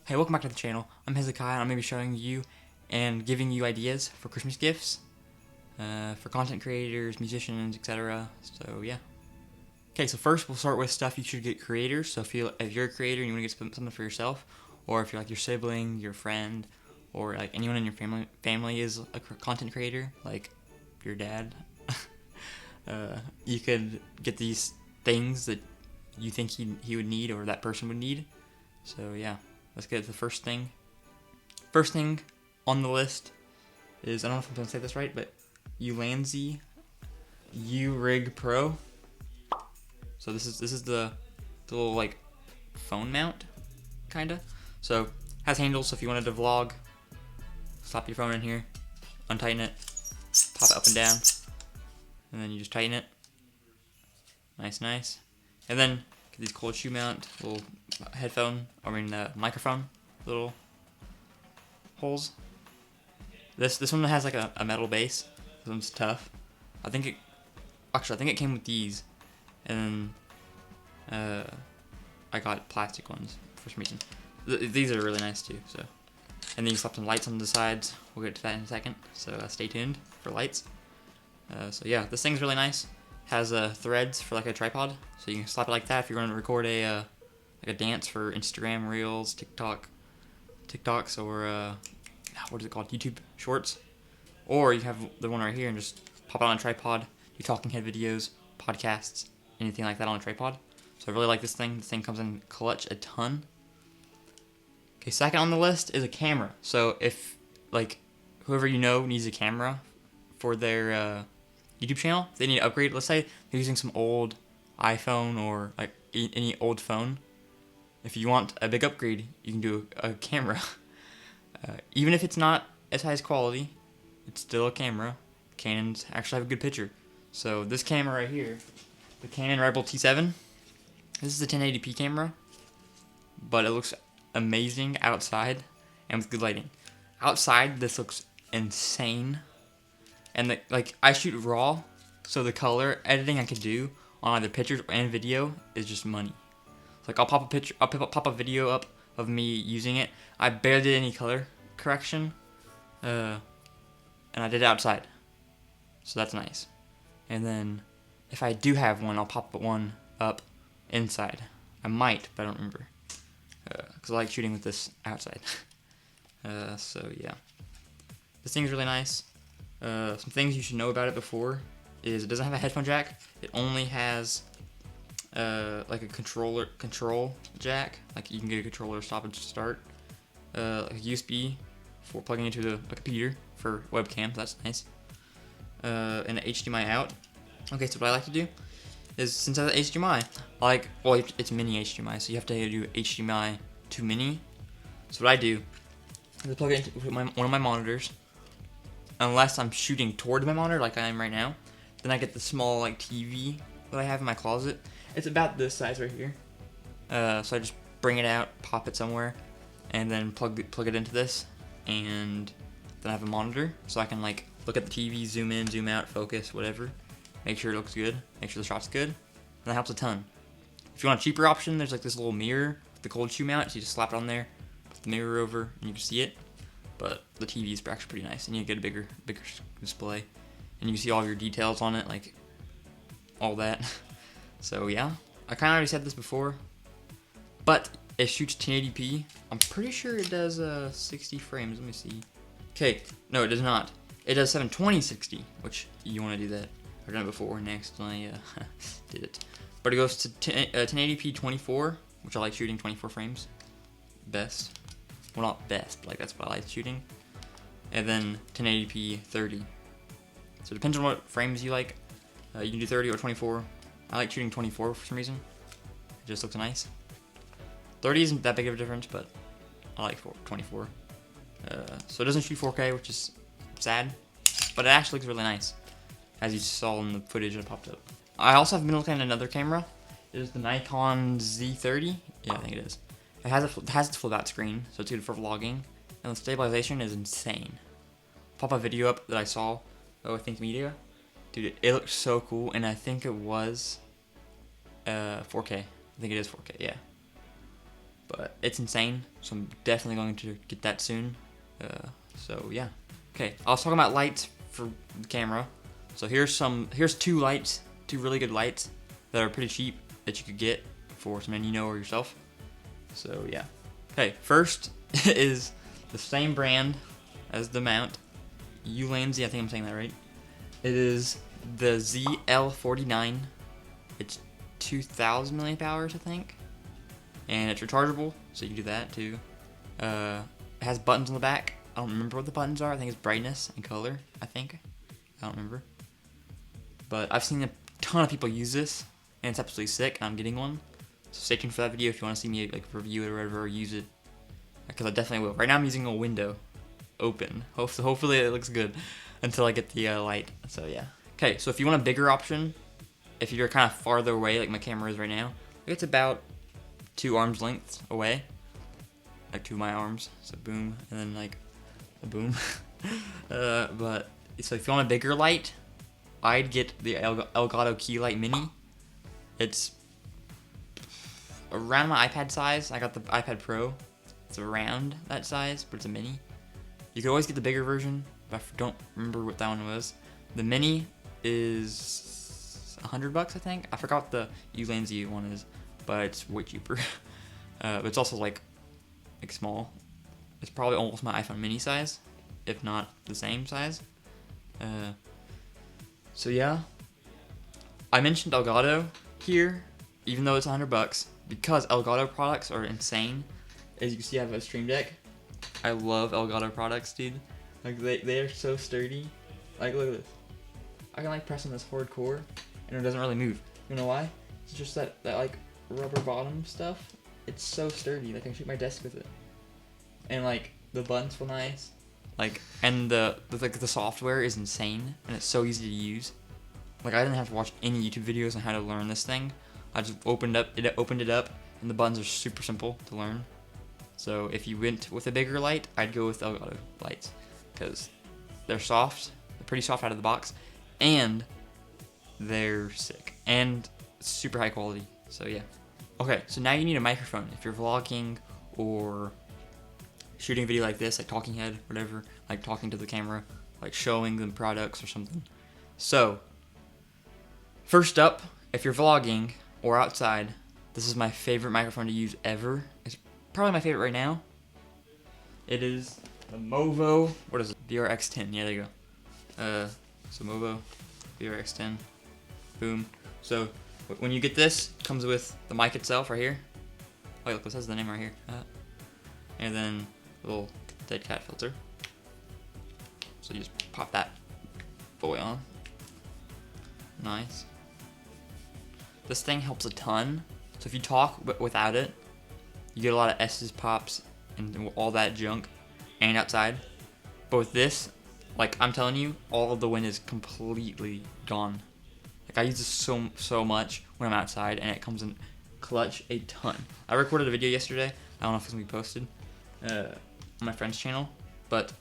Hey, welcome back to the channel. I'm Hezekiah, and I'm going to be showing you and giving you ideas for Christmas gifts for content creators, musicians, etc. So yeah. Okay, so first we'll start with stuff you should get creators. So if you're a creator and you want to get something for yourself, or if you're like your sibling, your friend, or like anyone in your family is a content creator, like your dad, you could get these things that you think he would need or that person would need. So yeah. Let's get to the first thing. First thing on the list is, I don't know if I'm going to say this right, but Ulanzi U-Rig Pro. So this is the little like phone mount, kinda. So has handles, so if you wanted to vlog, slap your phone in here, untighten it, pop it up and down, and then you just tighten it. Nice. And then get these cold shoe mount little microphone little holes. This one has like a metal base. This one's tough. I think it came with these, and I got plastic ones for some reason. These are really nice too. So, and then you slap some lights on the sides. We'll get to that in a second. So stay tuned for lights. So yeah, this thing's really nice. Has threads for like a tripod, so you can slap it like that if you're going to record like a dance for Instagram Reels, TikToks, or what is it called, YouTube Shorts. Or you have the one right here and just pop it on a tripod. Do talking head videos, podcasts, anything like that on a tripod. So I really like this thing. This thing comes in clutch a ton. Okay, second on the list is a camera. So if like whoever you know needs a camera for their YouTube channel, if they need to upgrade. Let's say they're using some old iPhone or like any old phone. If you want a big upgrade, you can do a camera. Even if it's not as high as quality, it's still a camera. Canons actually have a good picture. So this camera right here, the Canon Rebel T7, this is a 1080p camera, but it looks amazing outside and with good lighting. Outside, this looks insane. And I shoot RAW, so the color editing I could do on either pictures and video is just money. Like I'll pop a video up of me using it. I barely did any color correction, and I did it outside, so that's nice. And then if I do have one, I'll pop one up inside. I might, but I don't remember, because I like shooting with this outside. So yeah, this thing's really nice. Some things you should know about it before is it doesn't have a headphone jack. It only has like a control jack. Like you can get a controller stop and start. Like a USB for plugging into a computer for webcam. That's nice. And an HDMI out. Okay, so what I like to do is, since I have HDMI, it's mini HDMI, so you have to do HDMI to mini. So what I do is I plug it into one of my monitors. Unless I'm shooting towards my monitor like I am right now, then I get the small like TV that I have in my closet. It's about this size right here. So I just bring it out, pop it somewhere, and then plug it into this, and then I have a monitor so I can like look at the TV, zoom in, zoom out, focus, whatever. Make sure it looks good, make sure the shot's good, and that helps a ton. If you want a cheaper option, there's like this little mirror with the cold shoe mount, so you just slap it on there, put the mirror over, and you can see it. But the TV is actually pretty nice, and you get a bigger display, and you can see all your details on it, like all that. So yeah, I kind of already said this before, but it shoots 1080p. I'm pretty sure it does 60 frames. Let me see. Okay, no, it does not. It does 720 60, which you want to do that. I've done it before, and I accidentally did it. But it goes to 1080p 24, which I like shooting 24 frames. Best. Well, not best, but like that's what I like shooting. And then 1080p 30. So it depends on what frames you like. You can do 30 or 24. I like shooting 24 for some reason. It just looks nice. 30 isn't that big of a difference, but I like 24. So it doesn't shoot 4K, which is sad, but it actually looks really nice, as you saw in the footage that popped up. I also have been looking at another camera. It is the Nikon Z30. Yeah, I think it is. It has its flip out screen, so it's good for vlogging, and the stabilization is insane. Pop a video up that I saw, I think Media. Dude, it looks so cool, and I think it was 4K. I think it is 4K, yeah. but it's insane. So I'm definitely going to get that soon. So yeah. Okay, I was talking about lights for the camera. So here's two lights, two really good lights that are pretty cheap that you could get for someone you know or yourself. So yeah. Okay, first is the same brand as the mount, Ulanzi, I think I'm saying that right. It is the ZL49. It's 2,000 milliamp hours, I think, and it's rechargeable, so you can do that too. It has buttons on the back. I don't remember what the buttons are. I think it's brightness and color. I don't remember. But I've seen a ton of people use this, and it's absolutely sick. And I'm getting one, so stay tuned for that video if you want to see me like review it or whatever, or use it, because I definitely will. Right now I'm using a window open. Hopefully it looks good until I get the light. So yeah. Okay, so if you want a bigger option, if you're kind of farther away, like my camera is right now, it's about 2 arms lengths away, like 2 of my arms. So boom, and then like a boom. But so if you want a bigger light, I'd get the Elgato Key Light Mini. It's around my iPad size. I got the iPad Pro. It's around that size, but it's a mini. You could always get the bigger version, but I don't remember what that one was. The mini is $100, I think. I forgot what the Ulanzi one is, but it's way cheaper. But it's also like small. It's probably almost my iPhone mini size, if not the same size. So yeah, I mentioned Elgato here, even though it's $100, because Elgato products are insane. As you can see, I have a Stream Deck. I love Elgato products, dude. Like they are so sturdy. Like look at this. I can like press on this hardcore, and it doesn't really move. You know why? It's just that like rubber bottom stuff. It's so sturdy. Like I can shoot my desk with it, and like the buttons feel nice. Like, and the software is insane, and it's so easy to use. Like I didn't have to watch any YouTube videos on how to learn this thing. I just opened it up, and the buttons are super simple to learn. So if you went with a bigger light, I'd go with Elgato lights, because they're soft, they're pretty soft out of the box, and they're sick, and super high quality. So yeah. Okay, so now you need a microphone if you're vlogging or shooting a video like this, like talking head, whatever, like talking to the camera, like showing them products or something. So first up, if you're vlogging or outside, this is my favorite microphone to use ever. It's probably my favorite right now. It is the Movo, what is it? VRX10, yeah, there you go. So Movo VRX10, boom. So when you get this, it comes with the mic itself right here. Oh, look, this has the name right here. And then a little dead cat filter. So you just pop that boy on. Nice. This thing helps a ton. So if you talk without it, you get a lot of S's, pops, and all that junk, and outside. But with this, like I'm telling you, all of the wind is completely gone. Like I use this so much when I'm outside, and it comes in clutch a ton. I recorded a video yesterday. I don't know if it's gonna be posted on my friend's channel, but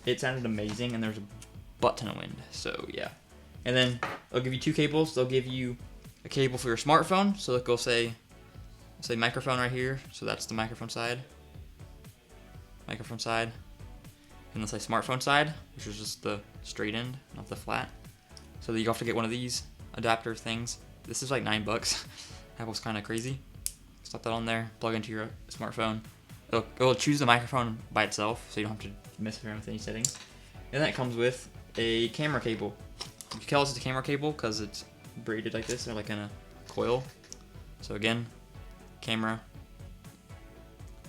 it sounded amazing, and there's a butt ton of wind. So yeah. And then they'll give you 2 cables. They'll give you a cable for your smartphone. So they'll say microphone right here. So that's the microphone side. Microphone side. And they'll say smartphone side, which is just the straight end, not the flat. So you have to get one of these adapter things. This is like $9. Apple's kind of crazy. Slap that on there, plug into your smartphone. It'll choose the microphone by itself, so you don't have to mess around with any settings. And that comes with a camera cable. You can tell it's a camera cable because it's braided like this, or like in a coil. So again, camera,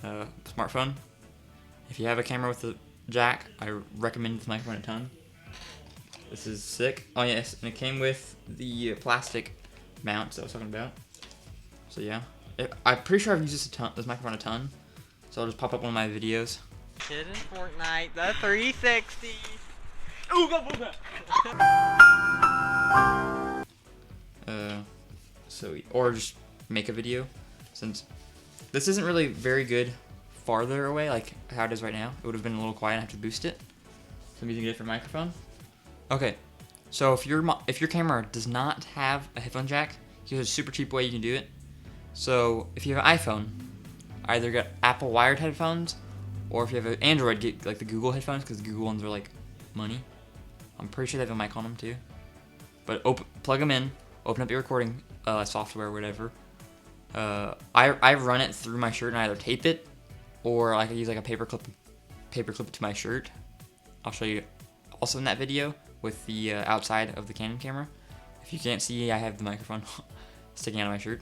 smartphone. If you have a camera with a jack, I recommend this microphone a ton. This is sick. Oh yes, and it came with the plastic mounts that I was talking about. So yeah, I'm pretty sure I've used this microphone a ton. So I'll just pop up one of my videos. Shit in Fortnite, the 360. Or just make a video, since this isn't really very good farther away, like how it is right now. It would have been a little quiet, and I have to boost it. So I'm using a different microphone. Okay, so if your camera does not have a headphone jack, here's a super cheap way you can do it. So if you have an iPhone, either get Apple wired headphones, or if you have an Android, get like the Google headphones, because the Google ones are like money. I'm pretty sure they have a mic on them too. But plug them in, open up your recording software or whatever. I run it through my shirt and I either tape it, or I can use like a paper clip it to my shirt. I'll show you also in that video with the outside of the Canon camera. If you can't see, I have the microphone sticking out of my shirt.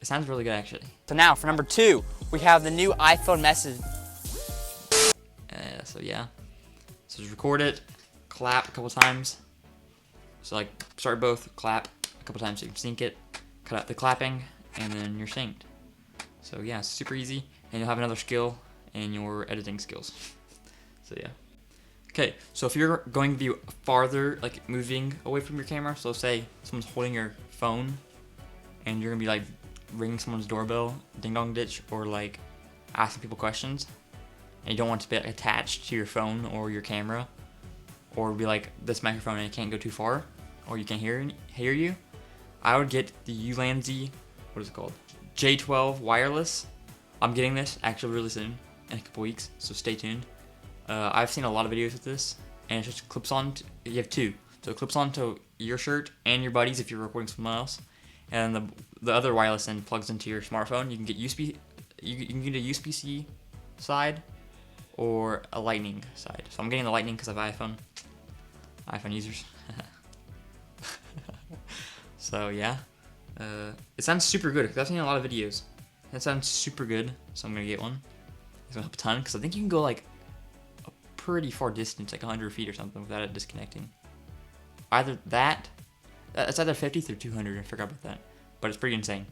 It sounds really good actually. So now for number 2, we have the new iPhone message. So yeah, so just record it, clap a couple times. So like start both, clap a couple times so you can sync it, cut out the clapping, and then you're synced. So yeah, it's super easy, and you'll have another skill in your editing skills. So yeah. Okay, so if you're going to be farther, like moving away from your camera, so say someone's holding your phone, and you're gonna be like ringing someone's doorbell, ding dong ditch, or like asking people questions, and you don't want to be attached to your phone or your camera, or be like this microphone and it can't go too far, or you can't hear you, I would get the Ulanzi, what is it called? J12 wireless. I'm getting this actually really soon, in a couple weeks, so stay tuned. I've seen a lot of videos with this, and it just clips on. You have two, so it clips onto your shirt and your buddies if you're recording someone else, and the other wireless end plugs into your smartphone. You can get USB. You can get a USB-C side or a Lightning side. So I'm getting the Lightning because I have iPhone users. So yeah, it sounds super good because I've seen a lot of videos. That sounds super good, so I'm gonna get one. It's gonna help a ton because I think you can go like a pretty far distance, like 100 feet or something, without it disconnecting. Either it's either 50 through 200. I forgot about that, but it's pretty insane.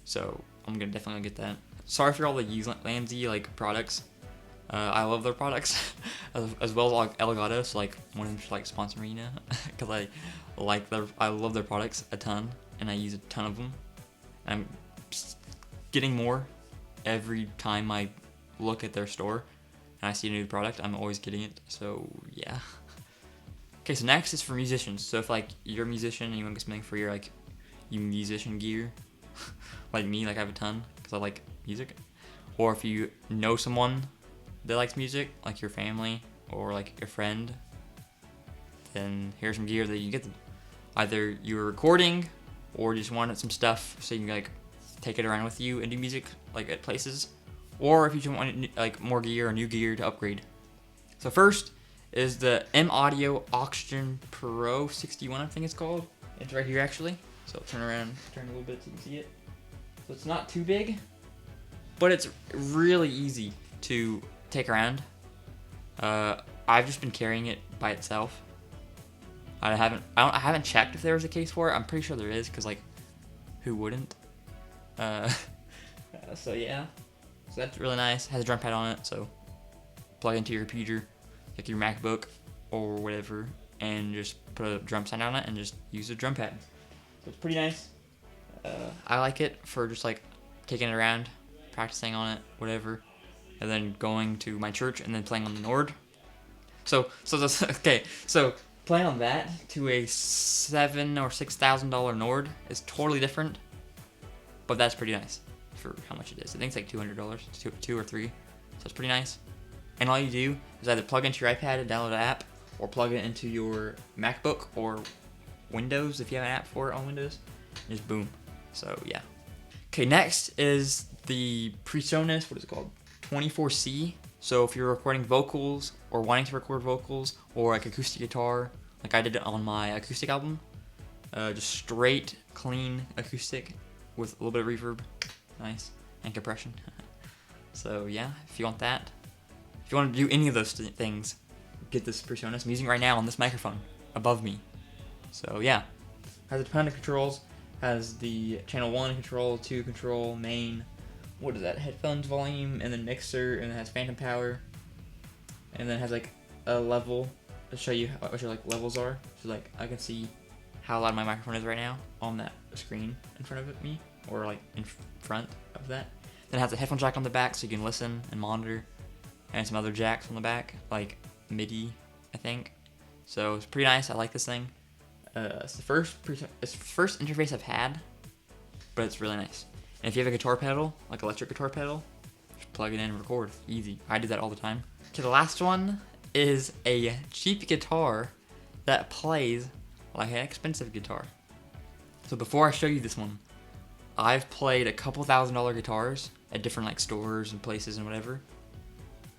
So I'm gonna definitely get that. Sorry for all the Ulanzi like products. I love their products as well as like Elgato. So like one of them should like sponsor me now because I love their products a ton and I use a ton of them. I'm getting more every time I look at their store and I see a new product. I'm always getting it. So yeah. Okay, so next is for musicians. So if like you're a musician and you want to get something for your like you musician gear, like me, like I have a ton because I like music. Or if you know someone that likes music, like your family or like your friend, then here's some gear that you can get them. Either you're recording or you just wanted some stuff so you can like take it around with you and do music like at places, or if you just want like more gear or new gear to upgrade. So first is the M Audio Oxygen Pro 61, I think it's called. It's right here actually. So turn a little bit so you can see it. So it's not too big, but it's really easy to take around. I've just been carrying it by itself. I haven't checked if there was a case for it. I'm pretty sure there is, because like, who wouldn't? So yeah, so that's really nice. It has a drum pad on it, so plug into your computer, like your MacBook or whatever, and just put a drum stand on it and just use the drum pad. So it's pretty nice. I like it for just like taking it around, practicing on it, whatever, and then going to my church and then playing on the Nord. So that's okay. So playing on that to a $7,000 or $6,000 Nord is totally different, but that's pretty nice for how much it is. I think it's like $200, two or three, so it's pretty nice. And all you do is either plug into your iPad and download an app, or plug it into your MacBook or Windows if you have an app for it on Windows. And just boom. So yeah. Okay, next is the PreSonus, what is it called? 24C. So if you're recording vocals or wanting to record vocals or like acoustic guitar, like I did it on my acoustic album, just straight, clean acoustic with a little bit of reverb, nice, and compression. So yeah, if you want that, if you want to do any of those things, get this PreSonus. I'm using it right now on this microphone above me. So yeah, has a ton of controls. Has the channel 1 control, 2 control, main, what is that, headphones volume, and then mixer, and it has phantom power, and then it has like a level to show you what your like levels are. So like I can see how loud my microphone is right now on that screen in front of me, or like in front of that. Then it has a headphone jack on the back so you can listen and monitor, and some other jacks on the back, like MIDI, I think. So it's pretty nice. I like this thing. It's the first interface I've had, but it's really nice. And if you have a guitar pedal, like electric guitar pedal, plug it in and record. Easy. I do that all the time. Okay, the last one is a cheap guitar that plays like an expensive guitar. So before I show you this one, I've played a couple $1,000 guitars at different like stores and places and whatever.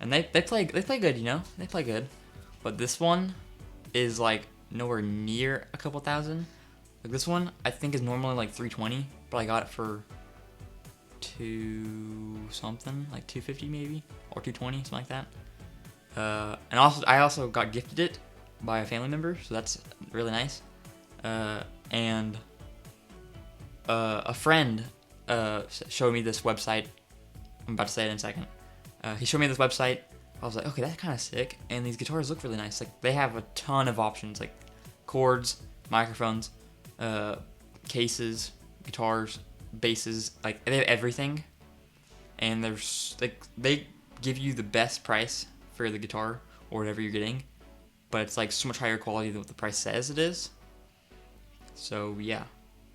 And they play good, you know? They play good. But this one is like nowhere near a couple thousand. Like this one I think is normally like $320, but I got it for $2 something, like $250 maybe, or $220, something like that. And I also got gifted it by a family member, so that's really nice. And a friend showed me this website. I'm about to say it in a second. He showed me this website. I was like, okay, that's kind of sick. And these guitars look really nice. Like they have a ton of options, like chords, microphones, cases, guitars, basses. Like they have everything. And there's like they give you the best price for the guitar or whatever you're getting, but it's like so much higher quality than what the price says it is. So yeah.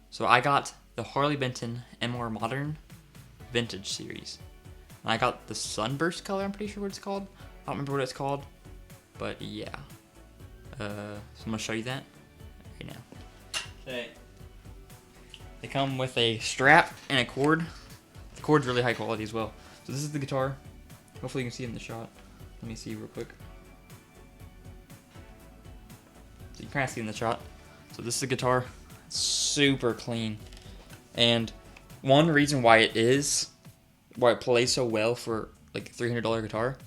So I got the Harley Benton MR Modern Vintage Series. And I got the Sunburst color, I'm pretty sure what it's called. I don't remember what it's called, but yeah. So I'm gonna show you that right now. Okay. They come with a strap and a cord. The cord's really high quality as well. So this is the guitar. Hopefully you can see it in the shot. Let me see real quick. So you can kind of see it in the shot. So this is the guitar. It's super clean. And one reason why it plays so well for like a $300 guitar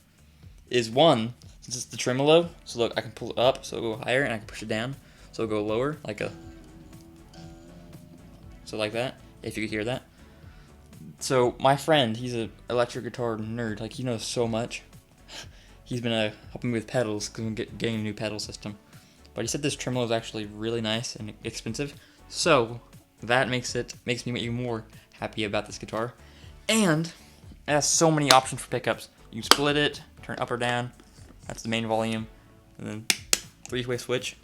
is one, since it's the tremolo. So look, I can pull it up so it'll go higher, and I can push it down so it'll go lower, like that, if you could hear that. So my friend, he's an electric guitar nerd, like he knows so much. He's been helping me with pedals because I'm getting a new pedal system. But he said this tremolo is actually really nice and expensive. So that makes me even more happy about this guitar. And it has so many options for pickups. You can split it, turn it up or down. That's the main volume. And then 3-way switch.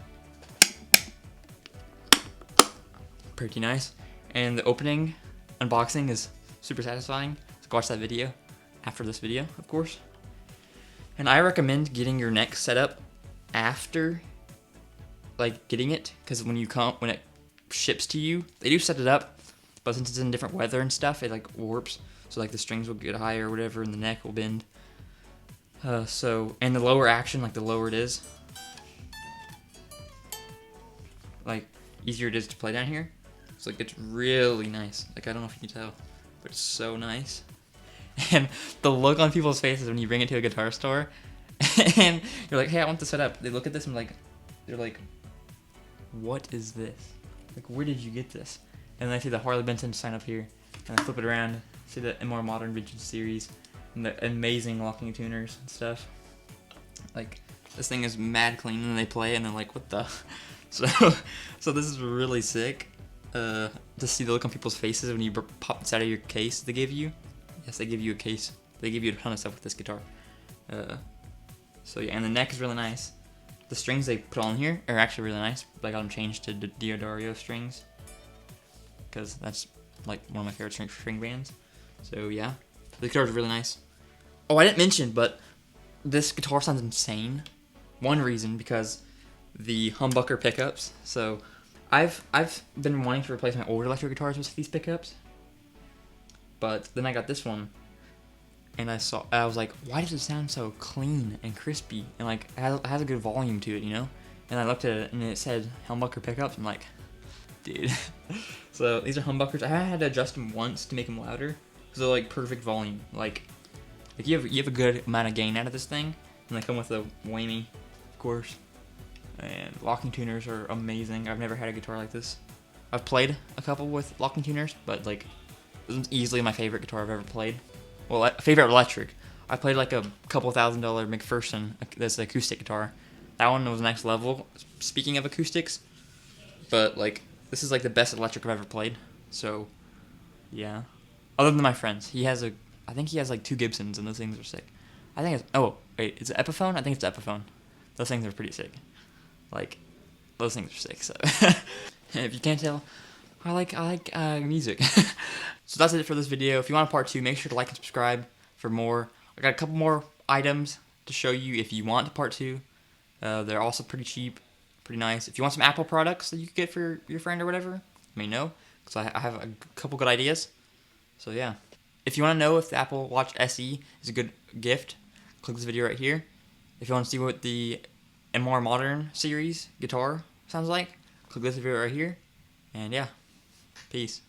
Pretty nice. And the opening unboxing is super satisfying. So go watch that video after this video, of course. And I recommend getting your neck set up after like getting it, because when it ships to you, they do set it up, but since it's in different weather and stuff, it like warps. So like the strings will get higher or whatever, and the neck will bend. And the lower action, like the lower it is, like easier it is to play down here. So like it's really nice. Like I don't know if you can tell, but it's so nice. And the look on people's faces when you bring it to a guitar store, and you're like, hey, I want this set up. They look at this and they're like, what is this? Like, where did you get this? And then I see the Harley Benton sign up here, and I flip it around, see the MR Modern Vintage Series, and the amazing locking tuners and stuff. Like, this thing is mad clean, and they play, and they're like, what the? So this is really sick. To see the look on people's faces when you pop this out of your case they give you. Yes, they give you a case. They give you a ton of stuff with this guitar. So yeah, and the neck is really nice. The strings they put on here are actually really nice. I got them changed to Diodario strings, because that's like one of my favorite string bands. So yeah, the guitar is really nice. Oh, I didn't mention, but this guitar sounds insane. One reason, because the humbucker pickups. So I've been wanting to replace my old electric guitars with these pickups, but then I got this one, and I was like, why does it sound so clean and crispy, and like it has a good volume to it, you know? And I looked at it and it said humbucker pickups. I'm like, dude. So these are humbuckers. I had to adjust them once to make them louder, because they're like perfect volume. Like you have a good amount of gain out of this thing, and they come with a whammy, of course. And locking tuners are amazing. I've never had a guitar like this. I've played a couple with locking tuners, but like this is easily my favorite guitar I've ever played. Well, favorite electric. I played like a couple $1,000 McPherson, this acoustic guitar. That one was next level. Speaking of acoustics, but like this is like the best electric I've ever played. So yeah. Other than my friends, I think he has like 2 Gibsons, and those things are sick. I think is it Epiphone? I think it's Epiphone. Those things are pretty sick. Like, those things are sick, so. If you can't tell, I like music. So that's it for this video. If you want a part 2, make sure to like and subscribe. for more. I got a couple more items to show you if you want part 2. They're also pretty cheap, pretty nice. If you want some Apple products that you could get for your friend or whatever, let me know, because I have a couple good ideas. So yeah. If you want to know if the Apple Watch SE is a good gift, click this video right here. If you want to see what the MR Modern series guitar sounds like, click this video right here. And yeah, peace.